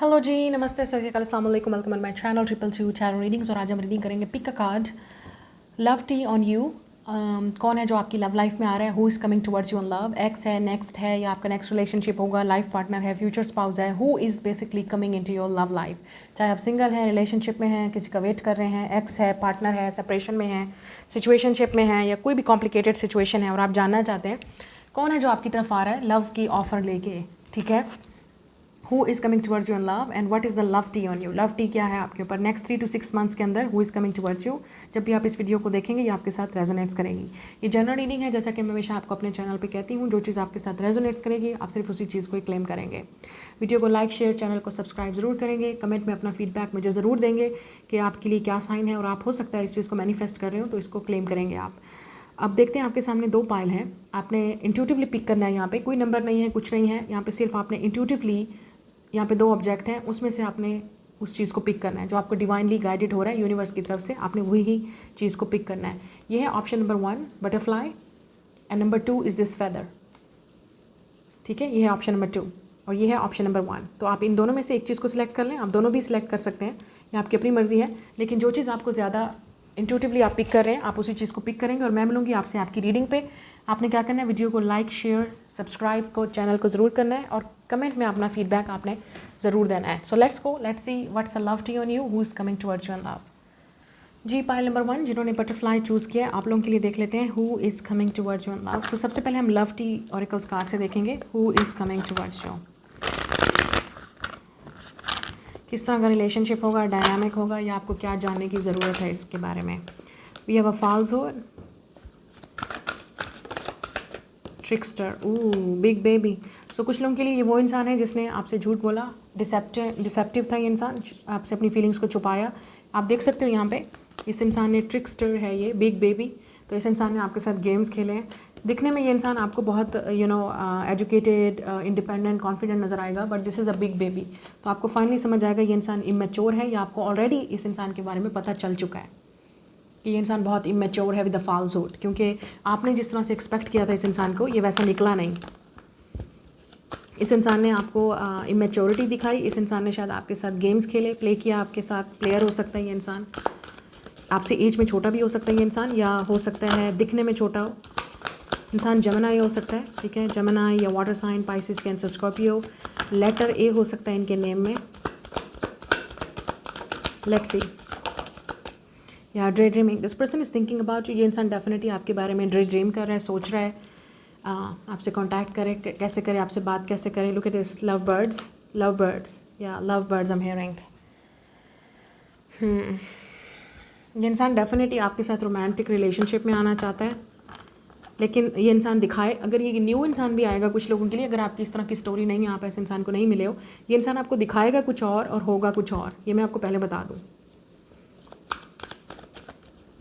Hello जी, नमस्ते, सत श्री अकाल, अस्सलाम वालेकुम, welcome on my channel TOOBA channel readings. और आज हम रीडिंग करेंगे pick a card, love tea on you. कौन है जो आपकी लव लाइफ में आ रहा है? Who is coming towards you on love? Ex है, नेक्स्ट है, या आपका नेक्स्ट रिलेशनशिप होगा, लाइफ पार्टनर है, फ्यूचर स्पाउस है। Who is basically coming in to your love life? चाहे आप सिंगल हैं, रिलेशनशिप में हैं, किसी का वेट कर रहे हैं, एक्स है, पार्टनर है, सेपरेशन में है, सिचुएशनशिप में है, या कोई भी कॉम्प्लिकेटेड सिचुएशन है और आप जानना चाहते हैं कौन है जो आपकी तरफ आ रहा है लव की ऑफर लेके। ठीक है, Who is coming towards you in love and what is the love tea on you? Love tea क्या है आपके ऊपर नेक्स्ट 3 to 6 मंथ्स के अंदर? Who is coming towards you? जब भी आप इस वीडियो को देखेंगे ये आपके साथ रेजोनेट्स करेगी। ये जनरल रीडिंग है, जैसा कि मैं हमेशा आपको अपने चैनल पे कहती हूँ, जो चीज़ आपके साथ रेजोनेट्स करेगी आप सिर्फ उसी चीज़ को ही क्लेम करेंगे। वीडियो को लाइक शेयर, चैनल को सब्सक्राइब जरूर करेंगे, कमेंट में अपना फीडबैक मुझे ज़रूर देंगे कि आपके लिए क्या साइन है और आप हो सकता है इस चीज़ को मैनिफेस्ट कर रहे हो तो इसको क्लेम करेंगे आप। अब देखते हैं, आपके सामने 2 पाइल हैं, आपने इंट्यूटिवली पिक करना है। यहाँ पे कोई नंबर नहीं है, कुछ नहीं है, यहाँ पे सिर्फ आपने इंट्यूटिवली, यहाँ पे 2 ऑब्जेक्ट हैं, उसमें से आपने उस चीज़ को पिक करना है जो आपको डिवाइनली गाइडेड हो रहा है यूनिवर्स की तरफ से। आपने वही चीज़ को पिक करना है। ये है option number 1 butterfly and number 2 is this feather. ठीक है, ये है ऑप्शन नंबर 2 और ये है ऑप्शन नंबर 1। तो आप इन दोनों में से एक चीज़ को सिलेक्ट कर लें, आप दोनों भी सिलेक्ट कर सकते हैं, ये आपकी अपनी मर्जी है। लेकिन जो चीज़ आपको ज़्यादा इंट्यूटिवली आप पिक कर रहे हैं आप उसी चीज़ को पिक करेंगे और मैं मिलूँगी आपसे आपकी रीडिंग पे। आपने क्या करना है, वीडियो को लाइक शेयर सब्सक्राइब को चैनल को ज़रूर करना है और कमेंट में अपना फीडबैक आपने ज़रूर देना है। So let's go, let's see what's a love tea on you, who is coming towards you in love. जी, पाइल नंबर 1 जिन्होंने बटरफ्लाई चूज़ किया आप लोगों के लिए देख लेते हैं who is coming towards you in love. So सबसे पहले हम लव टी ऑरेकल्स कार्ड से देखेंगे who is coming towards you. किस तरह का रिलेशनशिप होगा, डायनामिक होगा, या आपको क्या जानने की ज़रूरत है इसके बारे में। We have a falsehood, trickster, big baby. So कुछ लोगों के लिए ये वो इंसान है जिसने आपसे झूठ बोला, डिसेप्टिव था ये इंसान, आपसे अपनी फीलिंग्स को छुपाया। आप देख सकते हो यहाँ पे इस इंसान ने, ट्रिकस्टर है ये, बिग बेबी। तो इस इंसान ने आपके साथ गेम्स खेले हैं। दिखने में ये इंसान आपको बहुत एजुकेटेड, इंडिपेंडेंट, कॉन्फिडेंट नज़र आएगा, but this is a big baby. तो आपको फाइनली समझ आएगा ये इंसान इमेच्योर है, या आपको ऑलरेडी इस इंसान के बारे में पता चल चुका है कि ये इंसान बहुत इमेच्योर है विद द फाल्सहुड, क्योंकि आपने जिस तरह से एक्सपेक्ट किया था इस इंसान को ये वैसा निकला नहीं। इस इंसान ने आपको इमेच्योरिटी दिखाई, इस इंसान ने शायद आपके साथ गेम्स खेले, प्ले किया आपके साथ। प्लेयर हो सकता है ये इंसान, आपसे एज में छोटा भी हो सकता है ये इंसान, या हो सकता है दिखने में छोटा हो। इंसान जमनाई हो सकता है, ठीक है, जमनाई या water sign, Pisces, Cancer, Scorpio. Letter A हो सकता है इनके नेम में। लेट्स सी, या ड्रे dreaming, this person is thinking about you. ये इंसान डेफिनेटली आपके बारे में ड्रे ड्रीम कर रहा है, सोच रहा है आपसे कांटेक्ट करे, कैसे करे, आपसे बात कैसे करे। Look at this, love birds या love birds I am hearing. ये इंसान डेफिनेटली आपके साथ रोमांटिक रिलेशनशिप में आना चाहता है, लेकिन ये इंसान दिखाए, अगर ये न्यू इंसान भी आएगा कुछ लोगों के लिए, अगर आपकी इस तरह की स्टोरी नहीं, आप ऐसे इंसान को नहीं मिले हो, ये इंसान आपको दिखाएगा कुछ और होगा कुछ और। ये मैं आपको पहले बता दूँ।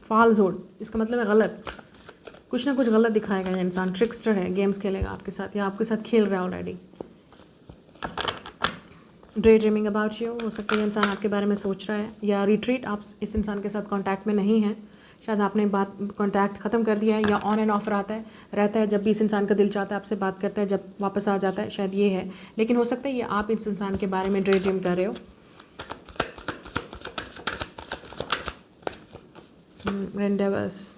फाल्सहुड इसका मतलब है गलत, कुछ ना कुछ गलत दिखाएगा ये इंसान। ट्रिकस्टर है, गेम्स खेलेगा आपके साथ या आपके साथ खेल रहा है ऑलरेडी। ड्रे ड्रीमिंग अबाउट यू, हो सकता है ये इंसान आपके बारे में सोच रहा है, या रिट्रीट, आप इस इंसान के साथ कांटेक्ट में नहीं हैं, शायद आपने कांटेक्ट ख़त्म कर दिया है, या ऑन एंड ऑफ रहता है। जब भी इस इंसान का दिल चाहता है आपसे बात करता है, जब वापस आ जाता है, शायद ये है। लेकिन हो सकता है ये आप इस इंसान के बारे में ड्रे ड्रीम कर रहे हो। रेंडेवस,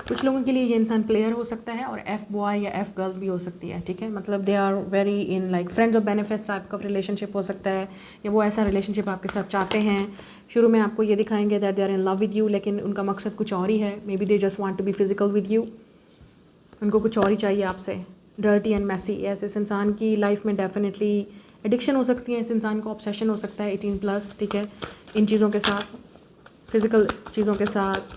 कुछ लोगों के लिए ये इंसान प्लेयर हो सकता है और एफ बॉय या एफ गर्ल भी हो सकती है, ठीक है। मतलब they are very in like friends of benefits type का रिलेशनशिप हो सकता है, या वो ऐसा रिलेशनशिप आपके साथ चाहते हैं। शुरू में आपको ये दिखाएंगे that they are in love with you, लेकिन उनका मकसद कुछ और ही है। Maybe they just want to be physical with you, उनको कुछ और ही चाहिए आपसे। डर्टी एंड मैसी, ऐसे इस इंसान की लाइफ में डेफिनेटली एडिक्शन हो सकती है, इस इंसान को ऑब्सेशन हो सकता है 18+, ठीक है, इन चीज़ों के साथ, फिज़िकल चीज़ों के साथ।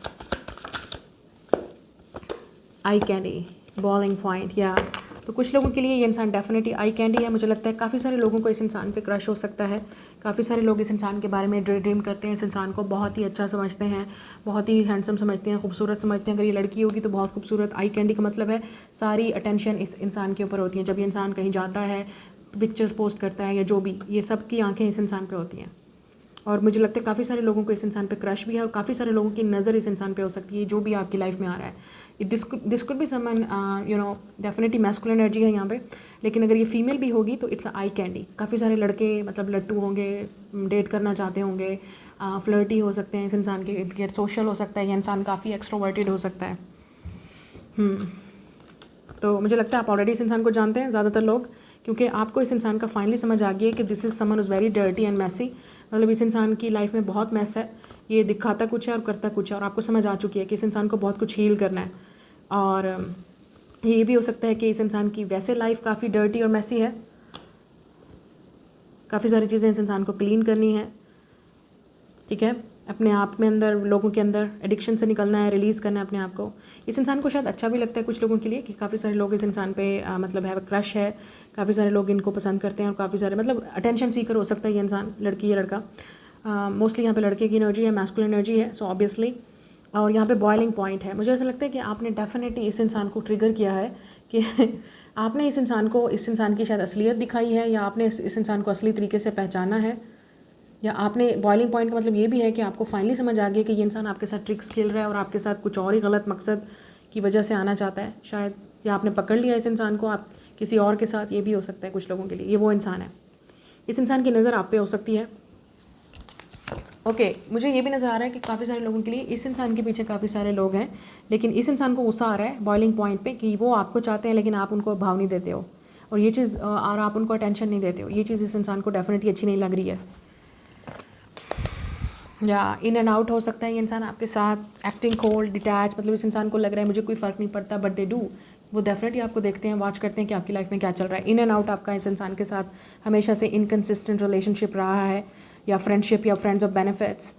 आई कैंडी, बॉलिंग पॉइंट, या तो कुछ लोगों के लिए ये इंसान डेफिनेटली आई कैंडी है। मुझे लगता है काफ़ी सारे लोगों को इस इंसान पे क्रश हो सकता है। काफ़ी सारे लोग इस इंसान के बारे में ड्रीम करते हैं, इस इंसान को बहुत ही अच्छा समझते हैं, बहुत ही हैंडसम समझते हैं, खूबसूरत समझते हैं। अगर ये लड़की होगी तो बहुत खूबसूरत। आई कैंडी का मतलब है सारी अटेंशन इस इंसान के ऊपर होती है। जब ये इंसान कहीं जाता है, पिक्चर्स पोस्ट करता है या जो भी, ये सब की आँखें इस इंसान पर होती हैं। और मुझे लगता है काफ़ी सारे लोगों को इस इंसान पे क्रश भी है, और काफ़ी सारे लोगों की नज़र इस इंसान पे हो सकती है, जो भी आपकी लाइफ में आ रहा है। This could be someone you know definitely masculine energy है यहाँ पे, लेकिन अगर ये फीमेल भी होगी तो इट्स आई कैंडी। काफ़ी सारे लड़के मतलब लट्टू होंगे, डेट करना चाहते होंगे, फ्लर्टी हो सकते हैं इस इंसान के इर्द गिर्द, सोशल हो सकता है, ये इंसान काफ़ी एक्सट्रोवर्टेड हो सकता है। तो मुझे लगता है आप ऑलरेडी इस इंसान को जानते हैं ज़्यादातर लोग, क्योंकि आपको इस इंसान का फाइनली समझ आ गया है कि this is someone is very dirty and messy. मतलब इस इंसान की लाइफ में बहुत मैस है, ये दिखाता कुछ है और करता कुछ है, और आपको समझ आ चुकी है कि इस इंसान को बहुत कुछ हील करना है। और ये भी हो सकता है कि इस इंसान की वैसे लाइफ काफ़ी डर्टी और मैसी है, काफ़ी सारी चीज़ें इस इंसान को क्लीन करनी है, ठीक है, अपने आप में अंदर, लोगों के अंदर एडिक्शन से निकलना है, रिलीज़ करना है अपने आप को। इस इंसान को शायद अच्छा भी लगता है कुछ लोगों के लिए कि काफ़ी सारे लोग इस इंसान पे मतलब है क्रश है, काफ़ी सारे लोग इनको पसंद करते हैं, और काफ़ी सारे मतलब अटेंशन सीकर हो सकता है ये इंसान, लड़की या लड़का। मोस्टली यहाँ पे लड़के की एनर्जी है, मैस्कुलिन एनर्जी है, सो ऑब्वियसली। और यहाँ पे बॉइलिंग पॉइंट है। मुझे ऐसा लगता है कि आपने डेफिनेटली इस इंसान को ट्रिगर किया है कि आपने इस इंसान को, इस इंसान की शायद असलियत दिखाई है, या आपने इस इंसान को असली तरीके से पहचाना है, या आपने बॉइलिंग पॉइंट का मतलब ये भी है कि आपको फाइनली समझ आ गया कि ये इंसान आपके साथ ट्रिक्स खेल रहा है और आपके साथ कुछ और ही गलत मकसद की वजह से आना चाहता है शायद, या आपने पकड़ लिया इस इंसान को आप किसी और के साथ, ये भी हो सकता है कुछ लोगों के लिए। ये वो इंसान है, इस इंसान की नज़र आप पे हो सकती है। ओके, मुझे ये भी नज़र आ रहा है कि काफ़ी सारे लोगों के लिए इस इंसान के पीछे काफ़ी सारे लोग हैं, लेकिन इस इंसान को गुस्सा आ रहा है बॉइलिंग पॉइंट पे कि वो आपको चाहते हैं लेकिन आप उनको भाव नहीं देते हो, और ये चीज़ और आप उनको अटेंशन नहीं देते हो। ये चीज़ इस इंसान को डेफिनेटली अच्छी नहीं लग रही है, या इन एंड आउट हो सकता है ये इंसान आपके साथ, एक्टिंग कोल्ड, डिटैच, मतलब इस इंसान को लग रहा है मुझे कोई फ़र्क नहीं पड़ता, बट दे डू। वो डेफिनेटली आपको देखते हैं, वॉच करते हैं कि आपकी लाइफ में क्या चल रहा है। इन एंड आउट आपका इस इंसान के साथ हमेशा से इनकन्सिस्टेंट रिलेशनशिप रहा है, या फ्रेंडशिप, या फ्रेंड्स ऑफ बेनिफिट्स,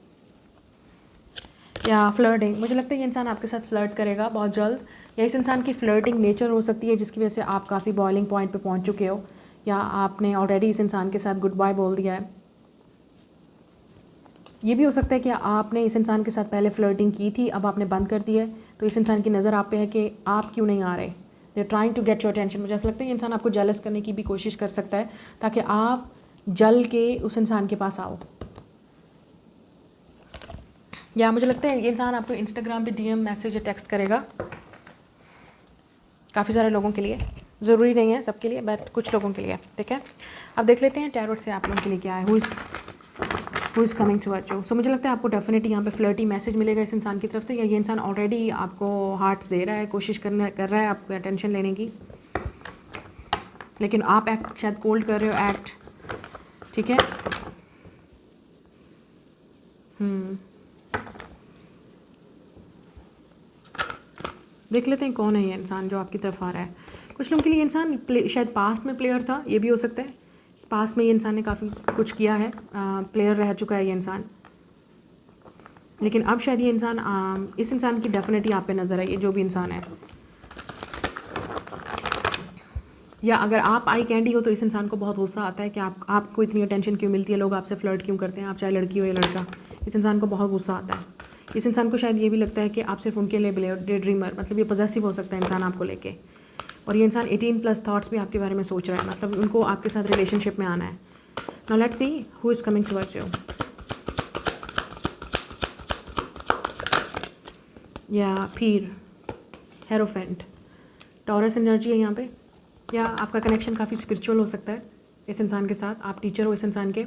या फ्लर्टिंग। मुझे लगता है ये इंसान आपके साथ फ्लर्ट करेगा बहुत जल्द, या इस इंसान की फ्लर्टिंग नेचर हो सकती है जिसकी वजह से आप काफ़ी बॉइलिंग पॉइंट पे पहुंच चुके हो, या आपने ऑलरेडी इस इंसान के साथ गुड बाय बोल दिया है। ये भी हो सकता है कि आपने इस इंसान के साथ पहले फ्लर्टिंग की थी, अब आपने बंद कर दी है, तो इस इंसान की नज़र आप पे है कि आप क्यों नहीं आ रहे, they are trying to get your attention. मुझे ऐसा लगता है ये इंसान आपको जेलस करने की भी कोशिश कर सकता है ताकि आप जल के उस इंसान के पास आओ। या मुझे लगता है ये इंसान आपको इंस्टाग्राम पे डीएम, मैसेज या टेक्स्ट करेगा, काफ़ी सारे लोगों के लिए, ज़रूरी नहीं है सबके लिए, बट कुछ लोगों के लिए, ठीक है। अब देख लेते हैं टैरोट से आप लोगों के लिए क्या है, who is coming towards you. So मुझे लगता है आपको डेफिनेटली यहाँ पे फ्लर्टी मैसेज मिलेगा इस इंसान की तरफ से, या ये इंसान ऑलरेडी आपको हार्ट्स दे रहा है, कोशिश कर रहा है आपको अटेंशन लेने की, लेकिन आप एक्ट शायद कोल्ड कर रहे हो, एक्ट, ठीक है। देख लेते हैं कौन है ये इंसान जो आपकी तरफ आ रहा है। कुछ लोगों के लिए इंसान शायद पास्ट में प्लेयर था, ये भी हो सकता है, पास्ट में ये इंसान ने काफ़ी कुछ किया है, प्लेयर रह चुका है ये इंसान, लेकिन अब शायद ये इंसान, इस इंसान की डेफिनेटली आप पे नज़र है, ये जो भी इंसान है। या अगर आप आई कैंडी हो तो इस इंसान को बहुत गुस्सा आता है कि आपको इतनी अटेंशन क्यों मिलती है, लोग आपसे फ्लर्ट क्यों करते हैं, आप चाहे लड़की हो या लड़का। इस इंसान को बहुत गुस्सा आता है। इस इंसान को शायद ये भी लगता है कि आप सिर्फ उनके लिए डे ड्रीमर, मतलब ये पॉजेसिव हो सकता है इंसान आपको लेके, और ये इंसान 18+ थॉट्स भी आपके बारे में सोच रहा है, मतलब उनको आपके साथ रिलेशनशिप में आना है। Now let's see who is coming towards you. या फिर हेरोफेंट, टॉरस एनर्जी है यहाँ पे, या आपका कनेक्शन काफ़ी स्पिरिचुअल हो सकता है इस इंसान के साथ। आप टीचर हो इस इंसान के,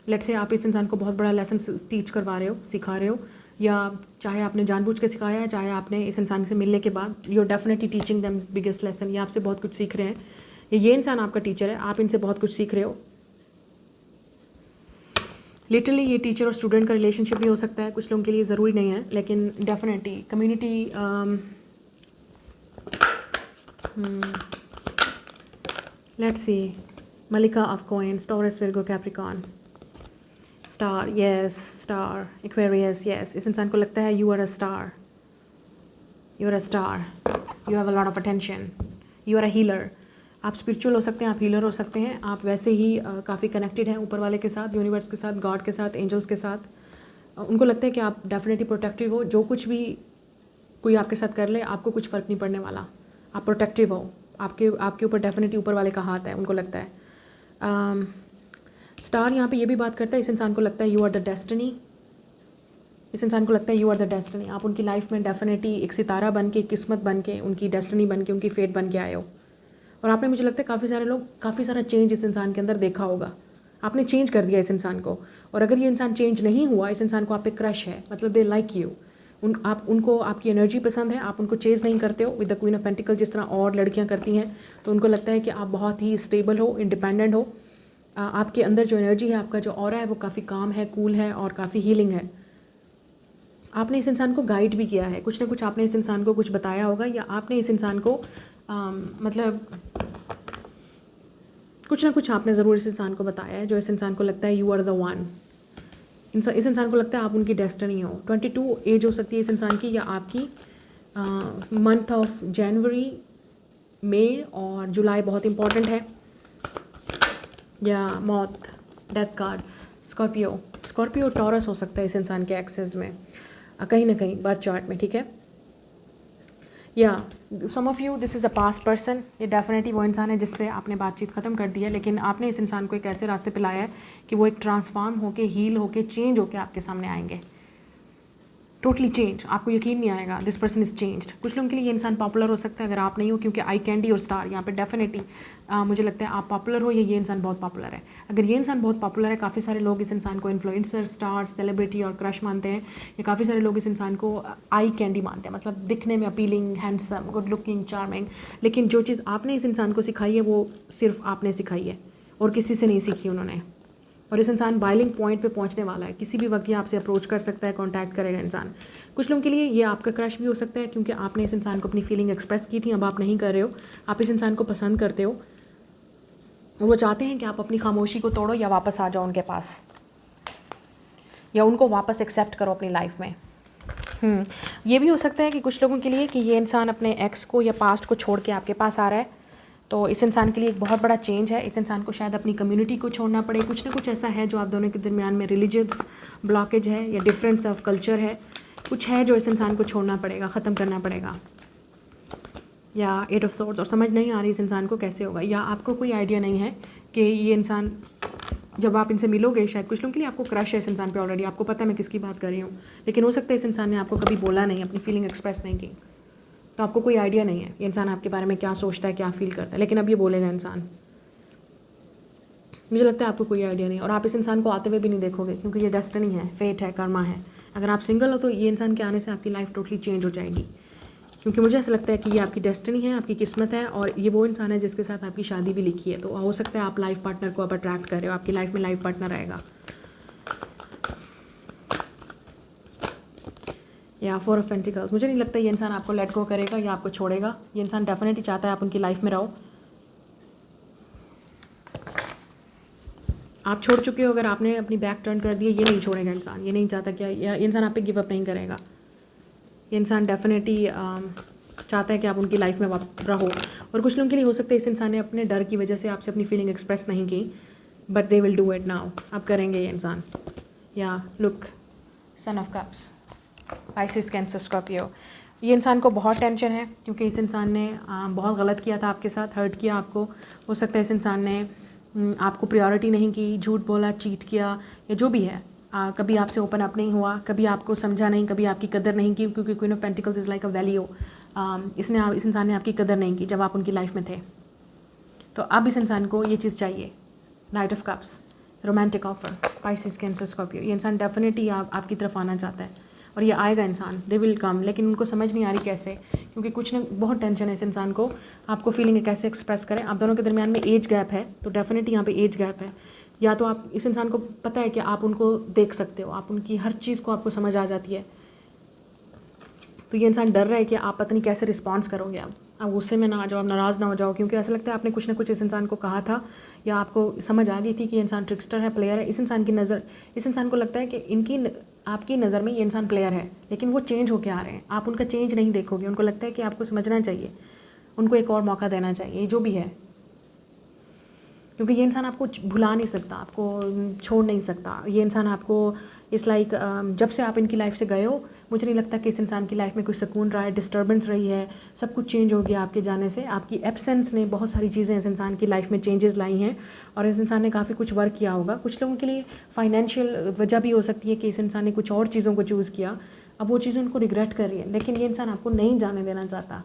लेट्स से आप इस इंसान को बहुत बड़ा लेसन टीच करवा रहे हो, सिखा रहे हो, या चाहे आपने जानबूझ के सिखाया है, चाहे आपने इस इंसान से मिलने के बाद, you are definitely teaching them biggest lesson, ये आपसे बहुत कुछ सीख रहे हैं, ये इंसान आपका टीचर है, आप इनसे बहुत कुछ सीख रहे हो। लिटरली ये टीचर और स्टूडेंट का रिलेशनशिप भी हो सकता है, कुछ लोगों के लिए, ज़रूरी नहीं है, लेकिन डेफिनेटली कम्युनिटी। लेट्स सी, मलिका of coins, taurus, virgo, capricorn, star, yes, star, aquarius, yes. इस इंसान को लगता है you are a star, you are a star, you have a lot of attention, you are a healer. आप spiritual हो सकते हैं, आप हीलर हो सकते हैं, आप वैसे ही काफ़ी कनेक्टेड हैं ऊपर वाले के साथ, यूनिवर्स के साथ, गॉड के साथ, एंजल्स के साथ। उनको लगता है कि आप डेफिनेटली प्रोटेक्टिव हो, जो कुछ भी कोई आपके साथ कर ले आपको कुछ फ़र्क नहीं पड़ने वाला, आप प्रोटेक्टिव हो, आपके ऊपर डेफिनेटली ऊपर वाले का हाथ है, उनको लगता है। स्टार यहाँ पे ये भी बात करता है, इस इंसान को लगता है यू आर द डेस्टिनी, इस इंसान को लगता है यू आर द डेस्टिनी, आप उनकी लाइफ में डेफिनेटली एक सितारा बन के, किस्मत बन के, उनकी डेस्टिनी बन के, उनकी फेट बन के आए हो। और आपने, मुझे लगता है काफ़ी सारे लोग, काफ़ी सारा चेंज इस इंसान के अंदर देखा होगा। आपने चेंज कर दिया इस इंसान को। और अगर ये इंसान चेंज नहीं हुआ, इस इंसान को आप पे क्रश है, मतलब दे लाइक यू, उनको आपकी एनर्जी पसंद है, आप उनको चेज़ नहीं करते हो with the queen of pentacle जिस तरह और लड़कियां करती हैं। तो उनको लगता है कि आप बहुत ही स्टेबल हो, इंडिपेंडेंट हो, आपके अंदर जो एनर्जी है, आपका जो ऑरा है वो काफ़ी काम है, कूल है और काफ़ी हीलिंग है। आपने इस इंसान को गाइड भी किया है, कुछ ना कुछ आपने इस इंसान को कुछ बताया होगा, या आपने इस इंसान को मतलब कुछ ना कुछ आपने ज़रूर इस इंसान को बताया है, जो इस इंसान को लगता है यू आर द वन। इस इंसान को लगता है आप उनकी डेस्टिनी हो। 22 एज हो सकती है इस इंसान की, या आपकी मंथ ऑफ जनवरी, मई और जुलाई बहुत इंपॉर्टेंट है, या मौत, डेथ कार्ड, स्कॉर्पियो टॉरस हो सकता है इस इंसान के एक्सेस में कहीं ना कहीं बर्थ चार्ट में, ठीक है। या some of you, this is the past person, ये डेफिनेटली वो इंसान है जिससे आपने बातचीत ख़त्म कर दी है, लेकिन आपने इस इंसान को एक ऐसे रास्ते पे लाया है कि वो एक ट्रांसफॉर्म होके, हील होके, चेंज होके आपके सामने आएंगे, टोटली चेंज। आपको यकीन नहीं आएगा, दिस पर्सन इज़ चेंज्ड। कुछ लोगों के लिए ये इंसान पॉपुलर हो सकता है, अगर आप नहीं हो, क्योंकि आई कैंडी और स्टार यहाँ पे डेफिनेटली मुझे लगता है आप पॉपुलर हो, या ये इंसान बहुत पॉपुलर है। अगर ये इंसान बहुत पॉपुलर है, काफ़ी सारे लोग इस इंसान को इन्फ्लुएंसर, स्टार, सेलिब्रिटी और क्रश मानते हैं, या काफ़ी सारे लोग इस इंसान को आई कैंडी मानते हैं, मतलब दिखने में appealing, handsome, good looking, charming. लेकिन जो चीज़ आपने इस इंसान को सिखाई है वो सिर्फ आपने सिखाई है और किसी से नहीं सीखी उन्होंने। और इस इंसान बाइलिंग पॉइंट पे पहुंचने वाला है, किसी भी वक्त ये आपसे अप्रोच कर सकता है, कांटेक्ट करेगा इंसान। कुछ लोगों के लिए ये आपका क्रश भी हो सकता है, क्योंकि आपने इस इंसान को अपनी फीलिंग एक्सप्रेस की थी, अब आप नहीं कर रहे हो, आप इस इंसान को पसंद करते हो और वो चाहते हैं कि आप अपनी खामोशी को तोड़ो या वापस आ जाओ उनके पास, या उनको वापस एक्सेप्ट करो अपनी लाइफ में। ये भी हो सकता है कि कुछ लोगों के लिए कि ये इंसान अपने एक्स को या पास्ट को छोड़ के आपके पास आ रहा है, तो इस इंसान के लिए एक बहुत बड़ा चेंज है। इस इंसान को शायद अपनी कम्युनिटी को छोड़ना पड़े, कुछ ना कुछ ऐसा है जो आप दोनों के दरमियान में रिलीजियस ब्लॉकेज है, या डिफरेंस ऑफ कल्चर है, कुछ है जो इस इंसान को छोड़ना पड़ेगा, ख़त्म करना पड़ेगा। या 8 ऑफ सोर्ड्स, और समझ नहीं आ रही इस इंसान को कैसे होगा, या आपको कोई आइडिया नहीं है कि ये इंसान, जब आप इनसे मिलोगे, शायद कुछ लोगों के लिए आपको क्रश है इस इंसान पे ऑलरेडी, आपको पता है मैं किसकी बात कर रही हूँ, लेकिन हो सकता है इस इंसान ने आपको कभी बोला नहीं, अपनी फीलिंग एक्सप्रेस नहीं की, तो आपको कोई आइडिया नहीं है ये इंसान आपके बारे में क्या सोचता है, क्या फील करता है, लेकिन अब ये बोलेगा इंसान। मुझे लगता है आपको कोई आइडिया नहीं, और आप इस इंसान को आते हुए भी नहीं देखोगे, क्योंकि ये डेस्टिनी है, फेट है, कर्मा है। अगर आप सिंगल हो तो ये इंसान के आने से आपकी लाइफ टोटली चेंज हो जाएगी, क्योंकि मुझे ऐसा लगता है कि ये आपकी डेस्टिनी है, आपकी किस्मत है, और ये वो इंसान है जिसके साथ आपकी शादी भी लिखी है। तो हो सकता है आप लाइफ पार्टनर को आप अट्रैक्ट कर रहे हो, आपकी लाइफ में लाइफ पार्टनर आएगा। या 4 ऑफ पेंटिकल्स, मुझे नहीं लगता ये इंसान आपको लेट गो करेगा या आपको छोड़ेगा। ये इंसान डेफिनेटली चाहता है आप उनकी लाइफ में रहो। आप छोड़ चुके हो, अगर आपने अपनी बैक टर्न कर दी, ये नहीं छोड़ेगा इंसान, ये नहीं चाहता कि ये इंसान आप पे गिव अप नहीं करेगा। ये इंसान डेफिनेटली चाहता है कि आप उनकी लाइफ में रहो। और कुछ लोगों के लिए हो सकता है इस इंसान ने अपने डर की वजह से आपसे अपनी फीलिंग एक्सप्रेस नहीं की, but they will do it now, अब करेंगे ये इंसान। या look, son of cups, Pisces, cancer, Scorpio, ये इंसान को बहुत टेंशन है, क्योंकि इस इंसान ने बहुत गलत किया था आपके साथ, हर्ट किया आपको। हो सकता है इस इंसान ने आपको प्रायोरिटी नहीं की, झूठ बोला, चीट किया, या जो भी है, कभी आपसे ओपन अप नहीं हुआ, कभी आपको समझा नहीं, कभी आपकी कदर नहीं की, क्योंकि queen of pentacles is like a value. इस इंसान ने आपकी कदर नहीं की जब आप उनकी लाइफ में थे। तो अब इस इंसान को ये चीज़ चाहिए, night of cups, romantic offer, Pisces, cancer, Scorpio. ये इंसान डेफिनेटली आपकी तरफ आना चाहता है, और ये आएगा इंसान, दे विल कम, लेकिन उनको समझ नहीं आ रही कैसे, क्योंकि कुछ ना बहुत टेंशन है इस इंसान को, आपको फीलिंग कैसे एक्सप्रेस करें। आप दोनों के दरमियान में एज गैप है, तो डेफिनेटली यहाँ पे एज गैप है। या तो आप, इस इंसान को पता है कि आप उनको देख सकते हो, आप उनकी हर चीज़ को आपको समझ आ जाती है, तो ये इंसान डर रहा है कि आप पता नहीं कैसे रिस्पॉन्स करोगे। आप गुस्से में ना आ जाओ, आप नाराज़ ना हो जाओ, क्योंकि ऐसा लगता है आपने कुछ ना कुछ इस इंसान को कहा था, या आपको समझ आ गई थी कि ये इंसान ट्रिक्स्टर है, प्लेयर है। इस इंसान की नज़र, इस इंसान को लगता है कि आपकी नज़र में ये इंसान प्लेयर है, लेकिन वो चेंज होके आ रहे हैं, आप उनका चेंज नहीं देखोगे। उनको लगता है कि आपको समझना चाहिए, उनको एक और मौका देना चाहिए, जो भी है, क्योंकि ये इंसान आपको भुला नहीं सकता, आपको छोड़ नहीं सकता। ये इंसान आपको इस लाइक जब से आप इनकी लाइफ से गए हो, मुझे नहीं लगता कि इस इंसान की लाइफ में कोई सुकून रहा है, डिस्टर्बेंस रही है, सब कुछ चेंज हो गया आपके जाने से। आपकी एब्सेंस ने बहुत सारी चीज़ें इस इंसान की लाइफ में चेंजेस लाई हैं और इस इंसान ने काफ़ी कुछ वर्क किया होगा। कुछ लोगों के लिए फाइनेंशियल वजह भी हो सकती है कि इस इंसान ने कुछ और चीज़ों को चूज़ किया, अब वो चीज़ें उनको रिग्रेट कर रही है, लेकिन ये इंसान आपको नहीं जाने देना चाहता।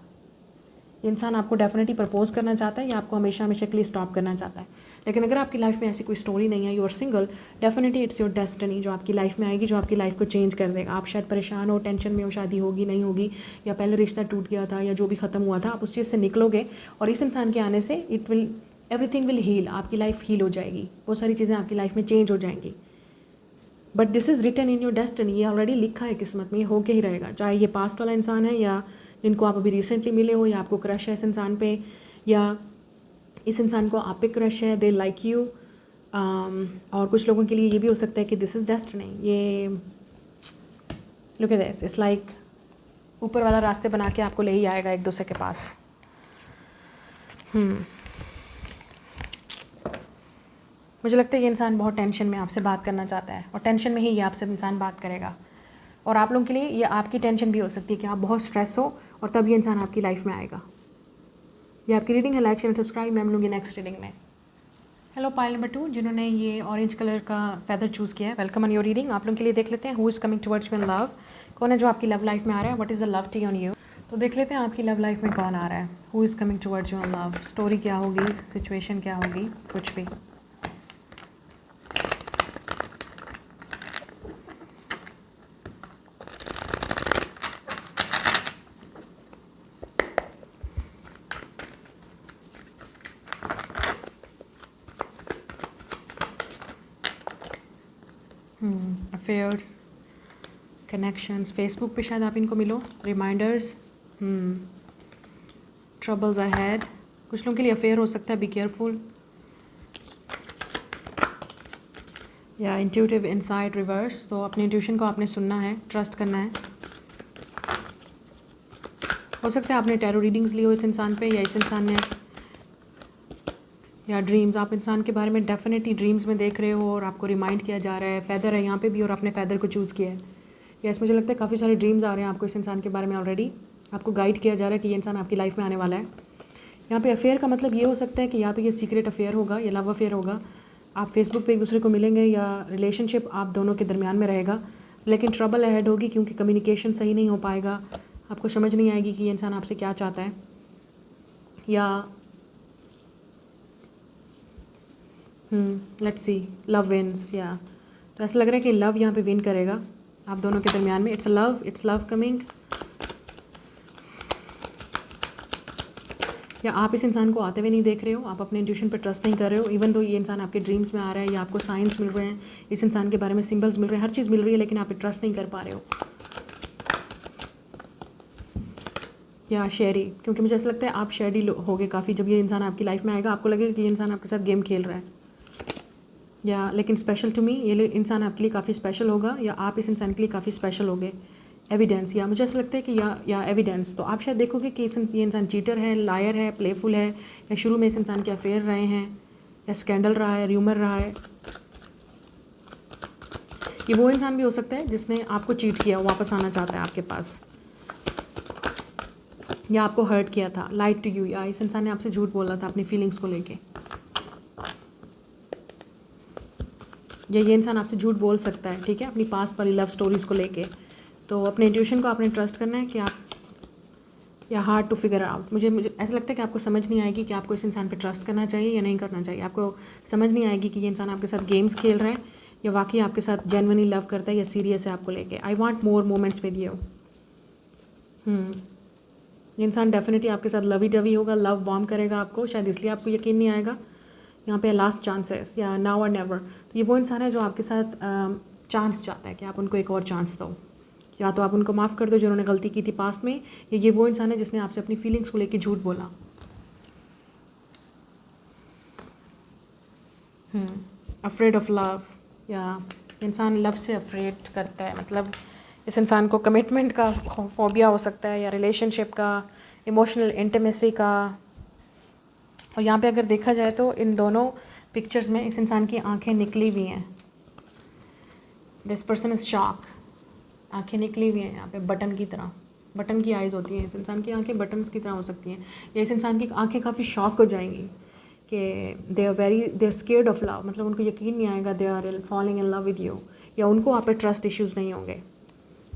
ये इंसान आपको डेफिनेटली प्रपोज करना चाहता है या आपको हमेशा हमेशा के लिए स्टॉप करना चाहता है। लेकिन अगर आपकी लाइफ में ऐसी कोई स्टोरी नहीं है, you are single, definitely it's your destiny जो आपकी लाइफ में आएगी, जो आपकी लाइफ को चेंज कर देगा। आप शायद परेशान हो, टेंशन में हो, शादी होगी नहीं होगी, या पहले रिश्ता टूट गया था या जो भी ख़त्म हुआ था, आप उस चीज़ से निकलोगे और इस इंसान के आने से it will everything will heal, आपकी लाइफ हील हो जाएगी, बहुत सारी चीज़ें आपकी लाइफ में चेंज हो जाएंगी। But this is written in your destiny, ये ऑलरेडी लिखा है किस्मत में, ये होके ही रहेगा। चाहे ये पास्ट वाला इंसान है या जिनको आप अभी रिसेंटली मिले हो, या आपको क्रश है इस इंसान पे, या इस इंसान को आप पे क्रश है, दे लाइक यू। और कुछ लोगों के लिए ये भी हो सकता है कि दिस इज़ डेस्टिनी। ये look at this, it's like ऊपर वाला रास्ते बना के आपको ले ही आएगा एक दूसरे के पास। मुझे लगता है ये इंसान बहुत टेंशन में आपसे बात करना चाहता है और टेंशन में ही ये आपसे इंसान बात करेगा। और आप लोगों के लिए ये आपकी टेंशन भी हो सकती है कि आप बहुत स्ट्रेस हो और तब ये इंसान आपकी लाइफ में आएगा। ये आपकी रीडिंग है, लाइक शेयर सब्सक्राइब, मैं मिलूंगी नेक्स्ट रीडिंग में। हेलो पाइल नंबर 2 जिन्होंने ये ऑरेंज कलर का फेदर चूज़ किया है, वेलकम ऑन योर रीडिंग। आप लोगों के लिए देख लेते हैं who is coming towards you in love, कौन है जो आपकी लव लाइफ में आ रहा है, what is the love tea on you. तो देख लेते हैं आपकी लव लाइफ में कौन आ रहा है, who is coming towards you in love. Story क्या होगी, सिचुएशन क्या होगी, कुछ भी। अफेयर्स, कनेक्शंस, फेसबुक पे शायद आप इनको मिलो, रिमाइंडर्स, ट्रबल्स अहेड। कुछ लोगों के लिए अफेयर हो सकता है, बी केयरफुल, या इंट्यूटिव इनसाइट रिवर्स। तो अपने इंट्यूशन को आपने सुनना है, ट्रस्ट करना है। हो सकता है आपने टैरो रीडिंग्स ली हो इस इंसान पे, या इस इंसान ने, या ड्रीम्स, आप इंसान के बारे में डेफिनेटली ड्रीम्स में देख रहे हो और आपको रिमाइंड किया जा रहा है। फैदर है यहाँ पे भी और आपने फैदर को चूज़ किया है। यस, मुझे लगता है काफ़ी सारे ड्रीम्स आ रहे हैं आपको इस इंसान के बारे में ऑलरेडी। आपको गाइड किया जा रहा है कि ये इंसान आपकी लाइफ में आने वाला है। यहाँ पे अफेयर का मतलब ये हो सकता है कि या तो ये सीक्रेट अफेयर होगा या लव अफेयर होगा। आप फेसबुक पे एक दूसरे को मिलेंगे या रिलेशनशिप आप दोनों के दरमियान में रहेगा, लेकिन ट्रबल अहेड होगी क्योंकि कम्युनिकेशन सही नहीं हो पाएगा। आपको समझ नहीं आएगी कि ये इंसान आपसे क्या चाहता है, या लेट्स सी लव विन्स। या तो ऐसा लग रहा है कि लव यहाँ पे विन करेगा आप दोनों के दरमियान में। It's love coming. या आप इस इंसान को आते हुए नहीं देख रहे हो, आप अपने इंट्यूशन पर ट्रस्ट नहीं कर रहे हो, इवन तो ये इंसान आपके ड्रीम्स में आ रहा है या आपको साइंस मिल रहे हैं, इस इंसान के बारे में सिंबल्स मिल रहे हैं, हर चीज़ मिल रही है, लेकिन आप ट्रस्ट नहीं कर पा रहे हो। या शेरी, क्योंकि मुझे ऐसा लगता है आप शेरी होगे काफ़ी जब ये इंसान आपकी लाइफ में आएगा। आपको लगेगा कि ये इंसान आपके साथ गेम खेल रहा है, या लेकिन स्पेशल टू मी, ये इंसान आपके लिए काफ़ी स्पेशल होगा या आप इस इंसान के लिए काफ़ी स्पेशल होगे। एविडेंस, या मुझे ऐसा लगता है कि या एविडेंस, तो आप शायद देखोगे कि ये इंसान चीटर है, लायर है, प्लेफुल है, या शुरू में इस इंसान के अफेयर रहे हैं, या स्कैंडल रहा है, र्यूमर रहा है। ये वो इंसान भी हो सकता है जिसने आपको चीट किया, वापस आना चाहता है आपके पास, या आपको हर्ट किया था, लाइड टू यू, या इस इंसान ने आपसे झूठ बोला था अपनी फीलिंग्स को लेके, या ये इंसान आपसे झूठ बोल सकता है, ठीक है, अपनी पास्ट वाली लव स्टोरीज़ को लेके। तो अपने इंट्यूशन को आपने ट्रस्ट करना है कि आप, या हार्ड टू फिगर आउट। मुझे ऐसा लगता है कि आपको समझ नहीं आएगी कि आपको इस इंसान पे ट्रस्ट करना चाहिए या नहीं करना चाहिए। आपको समझ नहीं आएगी कि ये इंसान आपके साथ गेम्स खेल रहा है या वाकई आपके साथ जेन्युइनली लव करता है या सीरियस है आपको लेके। I want more moments with you. ये इंसान डेफिनेटली आपके साथ लवी डवी होगा, लव वार्म करेगा आपको, शायद इसलिए आपको यकीन नहीं आएगा। यहाँ पे लास्ट चांसेस या नाउ और नेवर। तो ये वो इंसान है जो आपके साथ चांस चाहता है कि आप उनको एक और चांस दो, या तो आप उनको माफ़ कर दो जिन्होंने गलती की थी पास्ट में, या ये वो इंसान है जिसने आपसे अपनी फीलिंग्स को लेके झूठ बोला। अफ्रेड ऑफ लव, या इंसान लव से अफ्रेड करता है, मतलब इस इंसान को कमिटमेंट का फोबिया हो सकता है, या रिलेशनशिप का, इमोशनल इंटीमेसी का। और यहाँ पे अगर देखा जाए तो इन दोनों पिक्चर्स में इस इंसान की आंखें निकली हुई हैं। दिस पर्सन इज शॉक, आंखें निकली हुई हैं यहाँ पे बटन की तरह, बटन की आइज़ होती हैं। इस इंसान की आंखें बटन्स की तरह हो सकती हैं, या इस इंसान की आंखें काफ़ी शॉक हो जाएंगी कि they are scared of love, मतलब उनको यकीन नहीं आएगा they are falling in love with you, या उनको आप पे ट्रस्ट इश्यूज़ नहीं होंगे,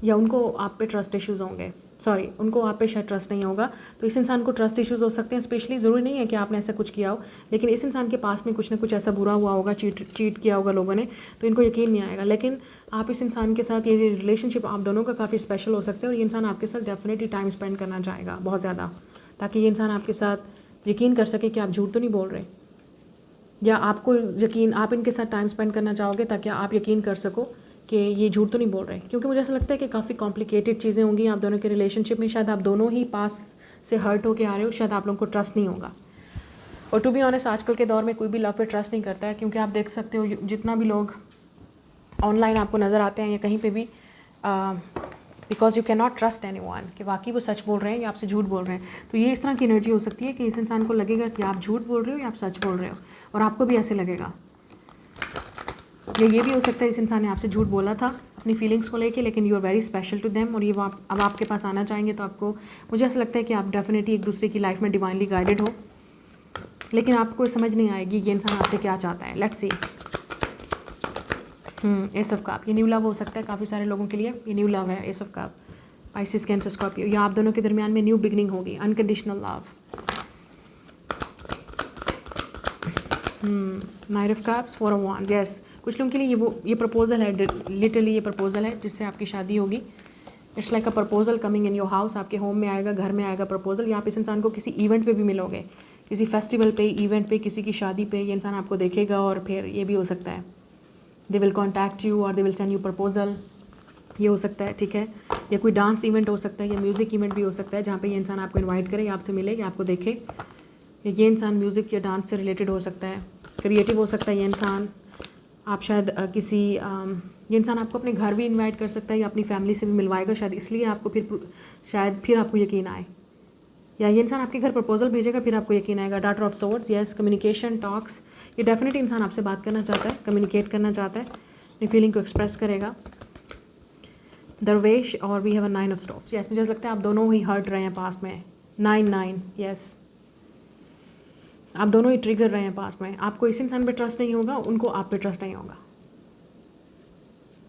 या उनको आप पे ट्रस्ट इश्यूज़ होंगे, सॉरी उनको आप पे शायद ट्रस्ट नहीं होगा। तो इस इंसान को ट्रस्ट इश्यूज़ हो सकते हैं। स्पेशली ज़रूरी नहीं है कि आपने ऐसा कुछ किया हो, लेकिन इस इंसान के पास में कुछ ना कुछ ऐसा बुरा हुआ होगा, चीट किया होगा लोगों ने, तो इनको यकीन नहीं आएगा। लेकिन आप इस इंसान के साथ, ये रिलेशनशिप आप दोनों का काफ़ी स्पेशल हो सकता है, और ये इंसान आपके साथ डेफिनेटली टाइम स्पेंड करना चाहेगा बहुत ज़्यादा, ताकि ये इंसान आपके साथ यकीन कर सके कि आप झूठ तो नहीं बोल रहे, या आपको यकीन, आप इनके साथ टाइम स्पेंड करना चाहोगे ताकि आप यकीन कर सको कि ये झूठ तो नहीं बोल रहे। क्योंकि मुझे ऐसा लगता है कि काफ़ी कॉम्प्लिकेटेड चीज़ें होंगी आप दोनों के रिलेशनशिप में। शायद आप दोनों ही पास से हर्ट होके आ रहे हो, शायद आप लोगों को ट्रस्ट नहीं होगा। और टू बी ऑनेस्ट आजकल के दौर में कोई भी लव पे ट्रस्ट नहीं करता है, क्योंकि आप देख सकते हो जितना भी लोग ऑनलाइन आपको नज़र आते हैं या कहीं पे भी, because you can not trust any one कि वाकई वो सच बोल रहे हैं या आपसे झूठ बोल रहे हैं। तो ये इस तरह की एनर्जी हो सकती है कि इस इंसान को लगेगा कि आप झूठ बोल रहे हो या आप सच बोल रहे हो, और आपको भी ऐसे लगेगा। या ये भी हो सकता है इस इंसान ने आपसे झूठ बोला था अपनी फीलिंग्स को लेके, लेकिन you are very special to them, और ये वो अब आपके पास आना चाहेंगे। तो आपको, मुझे ऐसा लगता है कि आप डेफिनेटली एक दूसरे की लाइफ में डिवाइनली गाइडेड हो, लेकिन आपको समझ नहीं आएगी ये इंसान आपसे क्या चाहता है। Let's see. S of cup, ये न्यू लव हो सकता है काफ़ी सारे लोगों के लिए, ये न्यू लव है। S of cup, Pisces, Cancer, Scorpio, या आप दोनों के दरमियान में न्यू बिगनिंग होगी, unconditional love. Night of cups, four of wands, yes कुछ लोगों के लिए ये प्रपोजल है, लिटरली ये प्रपोजल है जिससे आपकी शादी होगी। It's like a proposal coming in your house, आपके होम में आएगा, घर में आएगा प्रपोजल, या आप इस इंसान को किसी इवेंट पे भी मिलोगे, किसी फेस्टिवल पे, इवेंट पे, किसी की शादी पे ये इंसान आपको देखेगा। और फिर ये भी हो सकता है दे विल कॉन्टैक्ट यू और they will send you proposal, ये हो सकता है, ठीक है। या कोई डांस इवेंट हो सकता है, या म्यूज़िक इवेंट भी हो सकता है जहाँ पे ये इंसान आपको इनवाइट करे, या आपसे मिले, या आपको देखे। ये इंसान म्यूज़िक या डांस से रिलेटेड हो सकता है, क्रिएटिव हो सकता है ये इंसान। आप शायद ये इंसान आपको अपने घर भी इनवाइट कर सकता है, या अपनी फैमिली से भी मिलवाएगा शायद, इसलिए आपको फिर आपको यकीन आए, या ये इंसान आपके घर प्रपोजल भेजेगा फिर आपको यकीन आएगा। Daughter of swords, yes communication, talks, ये डेफिनेटली इंसान आपसे बात करना चाहता है, कम्युनिकेट करना चाहता है, अपनी फीलिंग को एक्सप्रेस करेगा। दरवेश, और we have a nine of staffs, yes मुझे लगता है आप दोनों ही हर्ट रहे हैं पास्ट में। 9 यस, आप दोनों ही ट्रिगर रहे हैं पास्ट में। आपको इस इंसान पे ट्रस्ट नहीं होगा, उनको आप पे ट्रस्ट नहीं होगा।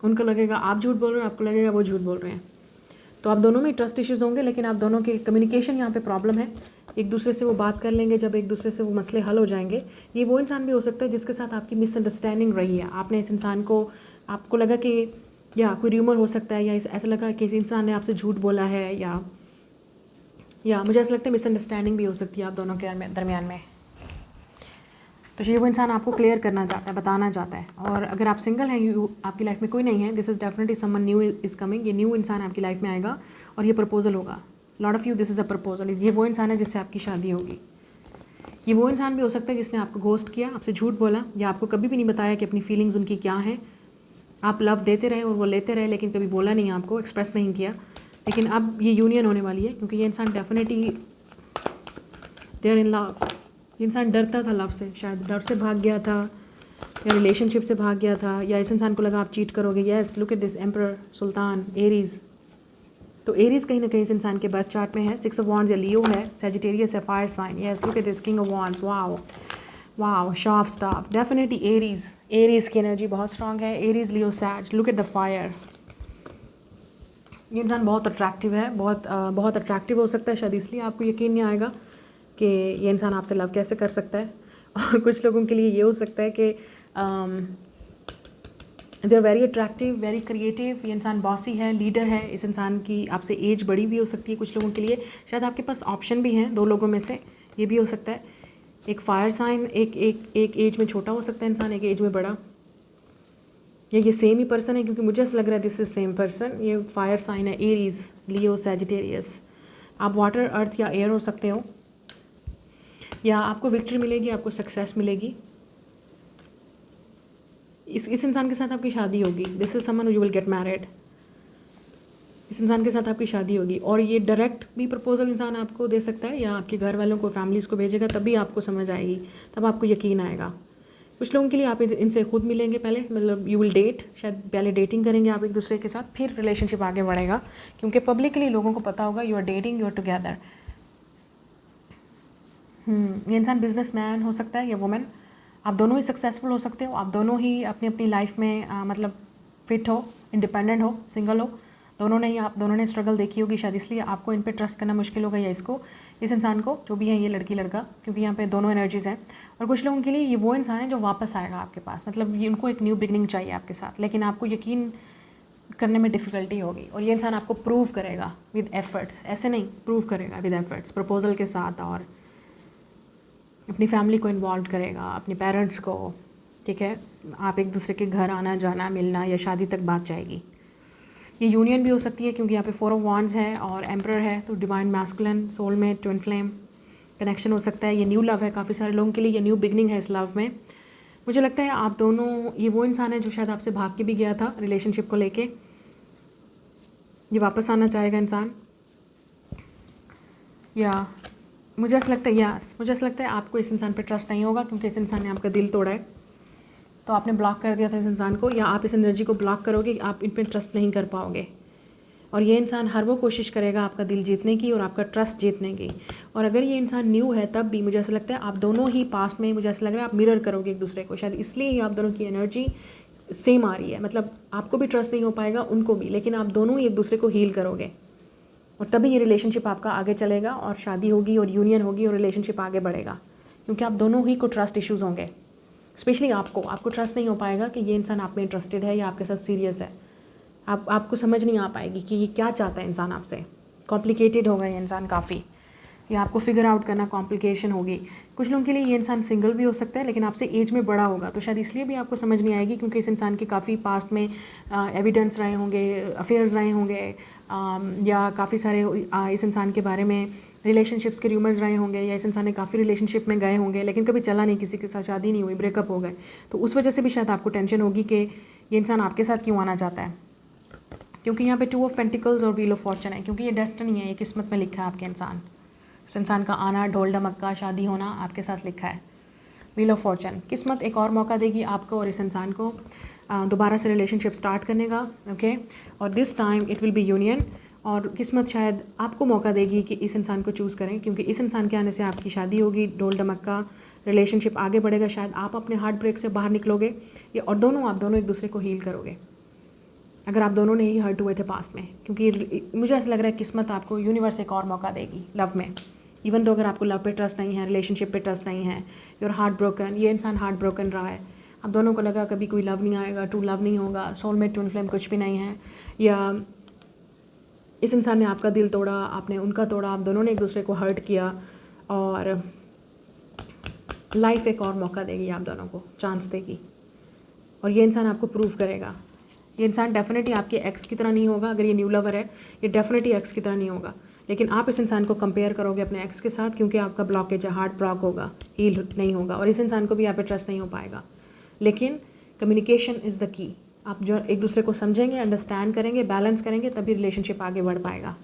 उनको लगेगा आप झूठ बोल रहे हो, आपको लगेगा वो झूठ बोल रहे हैं। तो आप दोनों में ट्रस्ट इश्यूज़ होंगे, लेकिन आप दोनों के कम्युनिकेशन यहाँ पे प्रॉब्लम है। एक दूसरे से वो बात कर लेंगे, जब एक दूसरे से वो मसले हल हो जाएंगे। ये वो इंसान भी हो सकता है जिसके साथ आपकी मिसअंडरस्टैंडिंग रही है। आपने इस इंसान को, आपको लगा कि, या कोई र्यूमर हो सकता है, या ऐसा लगा कि इस इंसान ने आपसे झूठ बोला है, या मुझे ऐसा लगता है मिसअंडरस्टैंडिंग भी हो सकती है आप दोनों के दरमियान में। तो ये वो इंसान आपको क्लियर करना चाहता है, बताना चाहता है। और अगर आप सिंगल हैं, आपकी लाइफ में कोई नहीं है, this is definitely someone new is coming. ये न्यू इंसान आपकी लाइफ में आएगा और ये प्रपोजल होगा। Lot of you, this is a proposal. ये वो इंसान है जिससे आपकी शादी होगी। ये वो इंसान भी हो सकता है जिसने आपको घोस्ट किया, आपसे झूठ बोला, या आपको कभी भी नहीं बताया कि अपनी फीलिंग्स उनकी क्या हैं। आप लव देते रहे और वो लेते रहे, लेकिन कभी बोला नहीं, आपको एक्सप्रेस नहीं किया। लेकिन अब ये यूनियन होने वाली है, क्योंकि ये इंसान definitely they are in love. इंसान डरता था लव से, शायद डर से भाग गया था, या रिलेशनशिप से भाग गया था, या इस इंसान को लगा आप चीट करोगे। Yes, look at this, emperor, Sultan, Aries. तो एरीज कहीं ना कहीं इस इंसान के बर्थ चार्ट में है। 6 ऑफ वॉन्ड्स या लियो है, सेजिटेरियस है, fire sign. Yes, look at this, king of wands. Wow, show of staff, definitely Aries की एनर्जी बहुत स्ट्रांग है। Aries, Leo, Sag, look at the fire. ये इंसान बहुत अट्रैक्टिव है, बहुत अट्रैक्टिव हो सकता है। शायद इसलिए आपको यकीन नहीं आएगा कि ये इंसान आपसे लव कैसे कर सकता है। और कुछ लोगों के लिए ये हो सकता है कि they are very attractive, very creative. ये इंसान बॉसी है, लीडर है। इस इंसान की आपसे एज बड़ी भी हो सकती है कुछ लोगों के लिए। शायद आपके पास ऑप्शन भी हैं 2 लोगों में से, ये भी हो सकता है। एक फायर साइन, एक एज में छोटा हो सकता है इंसान, एक एज में बड़ा। या ये सेम ही पर्सन है, क्योंकि मुझे ऐसा लग रहा है दिस इज सेम पर्सन। ये फायर साइन है, एरीज, लियो, सैजिटेरियस। आप वाटर, अर्थ या एयर हो सकते हो, या आपको विक्ट्री मिलेगी, आपको सक्सेस मिलेगी। इस इंसान के साथ आपकी शादी होगी। This is someone you will get married. इस इंसान के साथ आपकी शादी होगी। और ये डायरेक्ट भी प्रपोजल इंसान आपको दे सकता है, या आपके घर वालों को, फैमिलीज़ को भेजेगा, तभी आपको समझ आएगी, तब आपको यकीन आएगा कुछ लोगों के लिए आप इनसे खुद मिलेंगे पहले, मतलब यू विल डेट, शायद पहले डेटिंग करेंगे आप एक दूसरे के साथ, फिर रिलेशनशिप आगे बढ़ेगा, क्योंकि पब्लिकली लोगों को पता होगा you are dating, you are together. ये इंसान बिजनेसमैन हो सकता है या वुमेन, आप दोनों ही सक्सेसफुल हो सकते हो, आप दोनों ही अपनी अपनी लाइफ में मतलब फिट हो, इंडिपेंडेंट हो, सिंगल हो, आप दोनों ने स्ट्रगल देखी होगी, शायद इसलिए आपको इन पे ट्रस्ट करना मुश्किल होगा, या इसको, इस इंसान को, जो भी है ये लड़की लड़का, क्योंकि यहाँ पे दोनों एनर्जीज़ हैं। और कुछ लोगों के लिए ये वो इंसान है जो वापस आएगा आपके पास, मतलब ये उनको एक न्यू बिगनिंग चाहिए आपके साथ, लेकिन आपको यकीन करने में डिफ़िकल्टी होगी, और ये इंसान आपको प्रूव करेगा विद एफर्ट्स, ऐसे नहीं, प्रूव करेगा विद एफर्ट्स, प्रपोजल के साथ, और अपनी फैमिली को इन्वॉल्व करेगा, अपने पेरेंट्स को, ठीक है, आप एक दूसरे के घर आना जाना मिलना या शादी तक बात जाएगी। ये यूनियन भी हो सकती है क्योंकि यहाँ पे 4 ऑफ वांड्स है और एम्परर है, तो divine masculine, soulmate, twin flame connection हो सकता है। ये न्यू लव है, काफ़ी सारे लोगों के लिए ये न्यू बिगनिंग है इस लव में। मुझे लगता है आप दोनों, ये वो इंसान है जो शायद आपसे भाग के भी गया था रिलेशनशिप को लेके, ये वापस आना चाहेगा इंसान, या मुझे ऐसा लगता है आपको इस इंसान पे ट्रस्ट नहीं होगा, क्योंकि इस इंसान ने आपका दिल तोड़ा है, तो आपने ब्लॉक कर दिया था इस इंसान को, या आप इस एनर्जी को ब्लॉक करोगे, आप इन पे ट्रस्ट नहीं कर पाओगे। और ये इंसान हर वो कोशिश करेगा आपका दिल जीतने की और आपका ट्रस्ट जीतने की। और अगर ये इंसान न्यू है तब भी मुझे ऐसा लगता है आप दोनों ही पास्ट में, मुझे ऐसा लग रहा है आप मिरर करोगे एक दूसरे को, शायद इसलिए ही आप दोनों की एनर्जी सेम आ रही है, मतलब आपको भी ट्रस्ट नहीं हो पाएगा, उनको भी, लेकिन आप दोनों ही एक दूसरे को हील करोगे, और तभी ये रिलेशनशिप आपका आगे चलेगा, और शादी होगी और यूनियन होगी और रिलेशनशिप आगे बढ़ेगा, क्योंकि आप दोनों ही को ट्रस्ट इश्यूज़ होंगे। स्पेशली आपको ट्रस्ट नहीं हो पाएगा कि ये इंसान आप में इंटरेस्टेड है या आपके साथ सीरियस है, आपको समझ नहीं आ पाएगी कि ये क्या चाहता है इंसान आपसे, कॉम्प्लिकेटेड होगा ये इंसान काफ़ी, या आपको फिगर आउट करना कॉम्प्लिकेशन होगी। कुछ लोगों के लिए ये इंसान सिंगल भी हो सकता है, लेकिन आपसे एज में बड़ा होगा, तो शायद इसलिए भी आपको समझ नहीं आएगी, क्योंकि इस इंसान के काफ़ी पास्ट में एविडेंस रहे होंगे, अफेयर्स रहे होंगे, या काफ़ी सारे इस इंसान के बारे में रिलेशनशिप्स के रूमर्स रहे होंगे, या इस इंसान ने काफ़ी रिलेशनशिप में गए होंगे, लेकिन कभी चला नहीं, किसी के साथ शादी नहीं हुई, ब्रेकअप हो गए, तो उस वजह से भी शायद आपको टेंशन होगी कि ये इंसान आपके साथ क्यों आना चाहता है, क्योंकि यहाँ पे 2 ऑफ पेंटिकल्स और व्हील ऑफ फॉर्चून है, क्योंकि ये डेस्टिनी है, ये किस्मत में लिखा है आपके इस इंसान का आना, ढोल ढमक्का, शादी होना आपके साथ लिखा है। व्हील ऑफ फॉर्चून, किस्मत एक और मौका देगी आपको और इस इंसान को दोबारा से रिलेशनशिप स्टार्ट करने का, ओके, और this time it will be union, और किस्मत शायद आपको मौका देगी कि इस इंसान को चूज़ करें, क्योंकि इस इंसान के आने से आपकी शादी होगी, ढोल ढमक्का, रिलेशनशिप आगे बढ़ेगा, शायद आप अपने हार्ट ब्रेक से बाहर निकलोगे, या और आप दोनों एक दूसरे को हील करोगे, अगर आप दोनों ने ही हर्ट हुए थे पास्ट में, क्योंकि मुझे ऐसा लग रहा है किस्मत आपको, यूनिवर्स एक और मौका देगी लव में, इवन तो अगर आपको लव पे ट्रस्ट नहीं है, रिलेशनशिप पे ट्रस्ट नहीं है, योर हार्ट ब्रोकन, ये इंसान हार्ट ब्रोकन रहा है, आप दोनों को लगा कभी कोई लव नहीं आएगा, ट्रू लव नहीं होगा, सोलमेट ट्विन फ्लेम कुछ भी नहीं है, या इस इंसान ने आपका दिल तोड़ा, आपने उनका तोड़ा, आप दोनों ने एक दूसरे को हर्ट किया, और लाइफ एक और मौका देगी, आप दोनों को चांस देगी, और ये इंसान आपको प्रूव करेगा। ये इंसान डेफिनेटली आपके एक्स की तरह नहीं होगा, अगर ये न्यू लवर है, ये डेफिनेटली एक्स की तरह नहीं होगा, लेकिन आप इस इंसान को कंपेयर करोगे अपने एक्स के साथ, क्योंकि आपका ब्लॉकेज है, हार्ट ब्लॉक होगा, हील नहीं होगा, और इस इंसान को भी आप पे ट्रस्ट नहीं हो पाएगा। लेकिन कम्युनिकेशन इज़ द की, आप जो एक दूसरे को समझेंगे, अंडरस्टैंड करेंगे, बैलेंस करेंगे, तभी रिलेशनशिप आगे बढ़ पाएगा।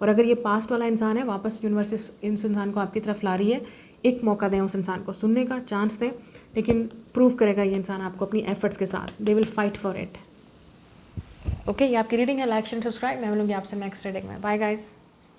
और अगर ये पास्ट वाला इंसान है, वापस यूनिवर्स इस इंसान को आपकी तरफ ला रही है, एक मौका दें उस इंसान को, सुनने का चांस दें, लेकिन प्रूव करेगा ये इंसान आपको अपनी एफर्ट्स के साथ, they will fight for it. Okay, ये आपकी रीडिंग है, लाइक शेयर सब्सक्राइब, मैं मिलूंगी आपसे नेक्स्ट रीडिंग में, बाय गाइज।